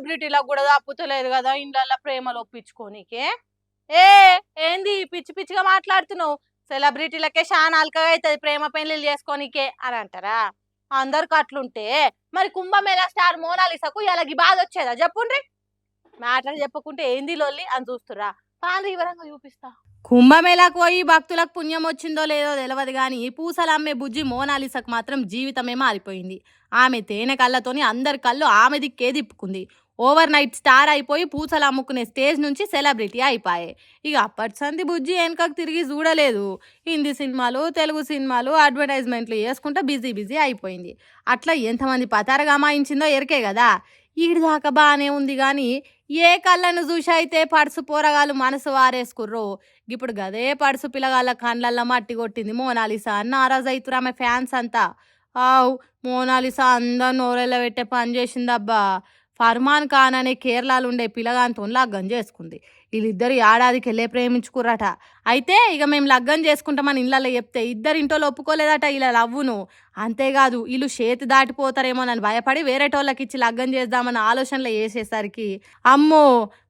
సెలబ్రిటీలకు కూడా తప్పుతలేదు కదా ఇండ్ల ప్రేమలు ఒప్పించుకోనికే. ఏ ఏంది పిచ్చి పిచ్చిగా మాట్లాడుతున్నావు? సెలబ్రిటీలకే చాలా అల్కగా అవుతుంది ప్రేమ పెళ్లిళ్ళు చేసుకోనికే అని అంటారా? అందరికి అట్లుంటే మరి కుంభమేళా స్టార్ మోనాలిసాకు ఇలాగ బాధ వచ్చేదా చెప్పుండ్రి. మ్యాటర్ చెప్పకుంటే ఏంది లొల్లి అని చూస్తురా? పాండ్రి వివరంగా చూపిస్తా. కుంభమేళాకు పోయి భక్తులకు పుణ్యం వచ్చిందో లేదో తెలియదు కానీ పూసలమ్మే బుజ్జి మోనాలిసాకు మాత్రం జీవితమే మారిపోయింది. ఆమె తేనె కళ్ళతోని అందరి కళ్ళు ఆమె దిక్కే తిప్పుకుంది. ఓవర్ నైట్ స్టార్ అయిపోయి పూసలు అమ్ముకునే స్టేజ్ నుంచి సెలబ్రిటీ అయిపోయాయి. ఇక అప్పటి సంది బుజ్జి వెనకకు తిరిగి చూడలేదు. హిందీ సినిమాలు, తెలుగు సినిమాలు, అడ్వర్టైజ్మెంట్లు వేసుకుంటూ బిజీ అయిపోయింది. అట్లా ఎంతమంది పతారగా అమాయించిందో ఎరికే కదా. ఈడి దాకా బాగానే ఉంది కానీ ఏ కళ్ళను చూసి అయితే పడుసు పోరగాళ్ళు మనసు వారేసుకుర్రో ఇప్పుడు గదే పడుసు పిల్లగాళ్ళ కళ్ళల్లో మట్టి కొట్టింది మోనాలిసా అని నారాజు అవుతురు ఆమె ఫ్యాన్స్ అంతా. ఆవు మోనాలిసా అందరు నోరెళ్ళ పెట్టే పని చేసిందబ్బా. ఫర్మాన్ ఖాన్ అనే కేరళలో ఉండే పిల్లగాంతో లగ్గం చేసుకుంది. వీళ్ళిద్దరు ఏడాదికి వెళ్ళే ప్రేమించుకుర్రట. అయితే ఇక మేము లగ్గం చేసుకుంటామని ఇళ్ళల్లో చెప్తే ఇద్దరు ఇంటోళ్ళు ఒప్పుకోలేదట ఇలా లవ్వును. అంతేకాదు వీళ్ళు చేతి దాటిపోతారేమోనని భయపడి వేరేటోళ్ళకి ఇచ్చి లగ్గం చేద్దామన్న ఆలోచనలు వేసేసరికి అమ్మో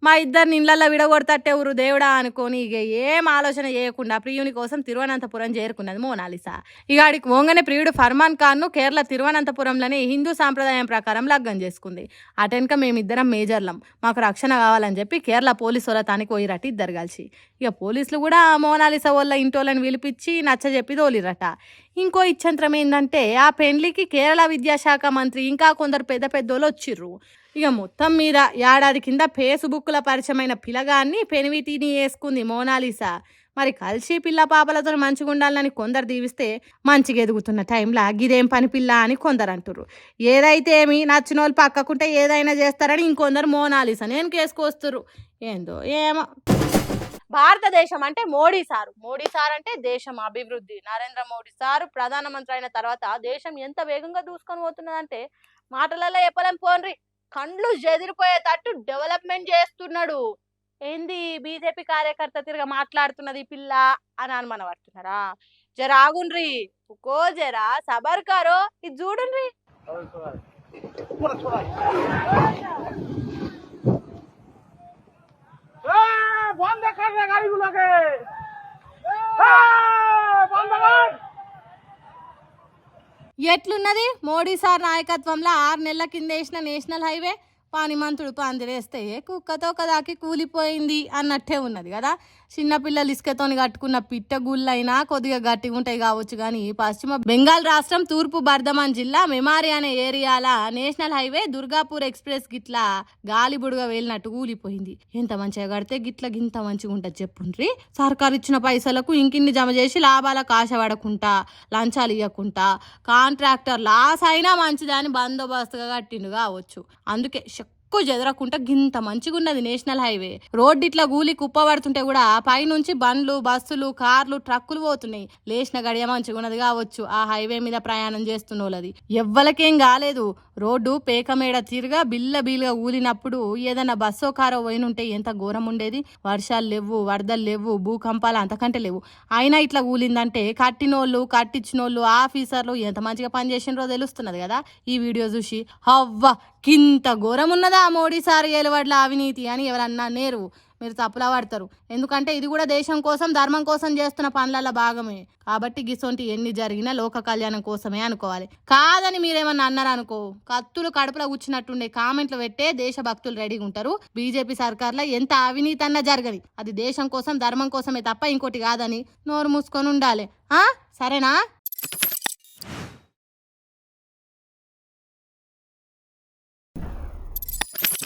మా ఇద్దరిని ఇళ్ళల్లో విడగొడతట్టే ఊరు దేవుడా అనుకొని ఇక ఏం ఆలోచన చేయకుండా ప్రియుని కోసం తిరువనంతపురం చేరుకున్నది మోనాలిసా. ఇక ఆడికి పోగానే ప్రియుడు ఫర్మాన్ ఖాన్ను కేరళ తిరువనంతపురంలోనే హిందూ సాంప్రదాయం ప్రకారం లగ్గం చేసుకుంది. అటెనక మేమిద్దరం మేజర్లం, మాకు రక్షణ కావాలని చెప్పి కేరళ పోలీసు వాళ్ళతానికి పోయిరట ఇద్దరు కలిసి. ఇక పోలీసులు కూడా మోనాలిసా వాళ్ళ ఇంటోళ్ళని పిలిపించి నచ్చజెప్పి తోలిరట. ఇంకో ఇచ్చంత్రం ఏంటంటే ఆ పెండ్లికి కేరళ విద్యాశాఖ మంత్రి ఇంకా కొందరు పెద్ద పెద్దోళ్ళు వచ్చిర్రు. ఇక మొత్తం మీద ఏడాది కింద ఫేస్బుక్లో పరిచయమైన పిల్లగాన్ని పెనివిటిని వేసుకుంది మోనాలిసా. మరి కలిసి పిల్ల పాపలతో మంచిగా ఉండాలని కొందరు దీవిస్తే మంచిగా ఎదుగుతున్న టైంలో గిదేం పని పిల్ల అని కొందరు అంటారు. ఏదైతే ఏమి నచ్చిన వాళ్ళు పక్కకుంటే ఏదైనా చేస్తారని ఇంకొందరు మోనాలిసా నేను కేసుకొస్తారు. ఏందో ఏమో. భారతదేశం అంటే మోడీ సార్ అంటే దేశం అభివృద్ధి. నరేంద్ర మోడీ సారు ప్రధానమంత్రి అయిన తర్వాత దేశం ఎంత వేగంగా దూసుకొని పోతున్నదంటే మాటలలో చెప్పలేం పోన్రి. కండ్లు చెదిరిపోయేటట్టు డెవలప్మెంట్ చేస్తున్నాడు. ఏంది బీజేపీ కార్యకర్త తిరిగా మాట్లాడుతున్నది పిల్ల అని అనుమానపడుతున్నారా? జర ఆగుండ్రి, జరా సబర్ కారో, ఇది చూడండి. ఎట్లున్నది మోడీ సార్ నాయకత్వంలో 6 నెలల కింద వేసిన నేషనల్ హైవే పానిమంతుడు పందిరేస్తే కుక్కతో కదాకి కూలిపోయింది అన్నట్టే ఉన్నది కదా. చిన్నపిల్లలు ఇసుకతోని కట్టుకున్న పిట్ట గుళ్ళైనా కొద్దిగా గట్టిగా ఉంటాయి కావచ్చు కానీ పశ్చిమ బెంగాల్ రాష్ట్రం తూర్పు బర్ధమాన్ జిల్లా మెమారి అనే ఏరియాల నేషనల్ హైవే దుర్గాపూర్ ఎక్స్ప్రెస్ గిట్లా గాలిబుడుగా వెళ్ళినట్టు కూలిపోయింది. ఎంత మంచిగా కడితే గింత మంచిగా ఉంటుంది చెప్పుండ్రి. సర్కారు ఇచ్చిన పైసలకు ఇంకిన్ని జమ చేసి లాభాలకు ఆశపడకుండా లంచాలు ఇవ్వకుండా కాంట్రాక్టర్ లాస్ అయినా మంచిదని బందోబస్తుగా కట్టిండు కావచ్చు. అందుకే ఎక్కువ చెదరకుండా గింత మంచిగా ఉన్నది నేషనల్ హైవే. రోడ్డు ఇట్లా గూలి కుప్ప పడుతుంటే కూడా పైనుంచి బండ్లు, బస్సులు, కార్లు, ట్రక్కులు పోతున్నాయి. లేచిన గడియ మంచిగా ఉన్నది కావచ్చు ఆ హైవే మీద ప్రయాణం చేస్తున్న వాళ్ళది. ఎవ్వలకేం కాలేదు. రోడ్డు పేకమేడ తీరుగా బిల్లగా ఊలినప్పుడు ఏదైనా బస్సో కారో పోయినుంటే ఎంత ఘోరం ఉండేది. వర్షాలు లేవు, వరదలు లేవు, భూకంపాలు అంతకంటే లేవు. అయినా ఇట్లా ఊలిందంటే కట్టినోళ్ళు, కట్టించినోళ్ళు, ఆఫీసర్లు ఎంత మంచిగా పనిచేసినరో తెలుస్తున్నది కదా ఈ వీడియో చూసి. హవ్వ కింత ఘోరం ఉన్నదా మోడీ సార్ ఏలువడ్ల అవినీతి అని ఎవరన్నా నేరు మీరు తప్పులా పడతారు. ఎందుకంటే ఇది కూడా దేశం కోసం ధర్మం కోసం చేస్తున్న పనులలో భాగమే. కాబట్టి గిసొంటి ఎన్ని జరిగినా లోక కళ్యాణం కోసమే అనుకోవాలి. కాదని మీరేమన్నా అన్నారనుకో కత్తులు కడుపులో కూర్చున్నట్టుండే కామెంట్లు పెట్టే దేశభక్తులు రెడీగా ఉంటారు. బీజేపీ సర్కార్లో ఎంత అవినీతి అన్నా జరగని అది దేశం కోసం ధర్మం కోసమే తప్ప ఇంకోటి కాదని నోరు మూసుకొని ఉండాలి. సరేనా?